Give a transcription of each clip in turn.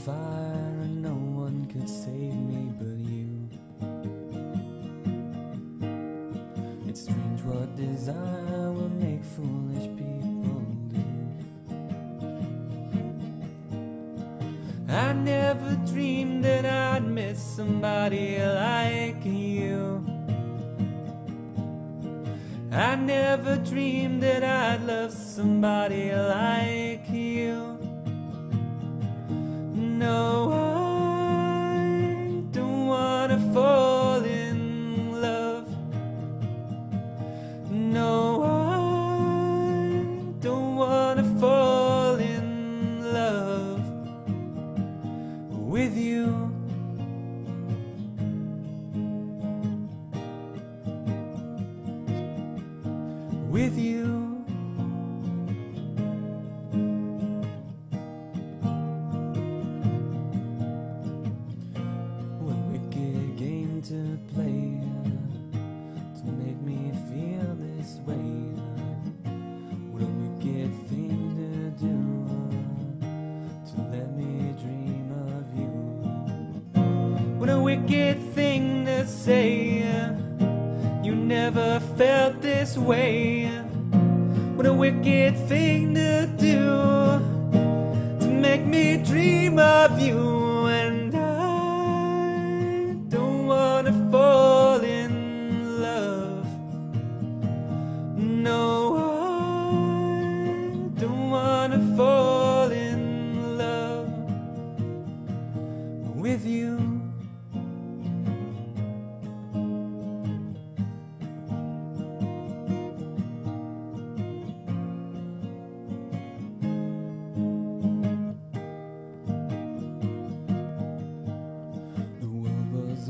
fire and no one could save me but you. It's strange what desire will make foolish people do. I never dreamed that I'd miss somebody like you. I never dreamed that I'd love somebody like you. No, I don't wanna fall in love. No, I don't wanna fall in love with you. With you. What a wicked game to play to make me feel this way. What a wicked thing to do to let me dream of you. What a wicked thing to say. You never felt this way. What a wicked thing to do to make me dream of you. And I don't wanna fall in love. No, I don't wanna fall in love with you.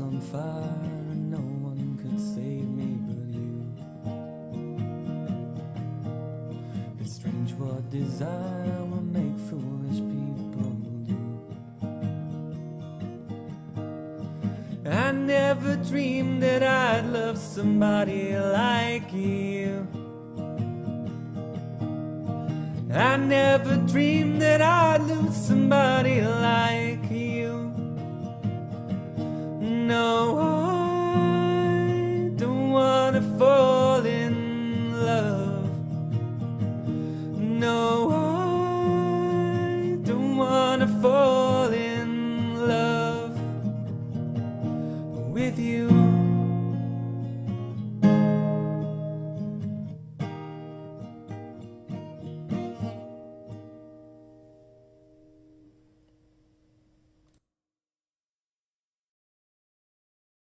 On fire and no one could save me but you. It's strange what desire will make foolish people do. I never dreamed that I'd love somebody like you. I never dreamed that I'd lose somebody like you. No, I don't wanna fall in love. No,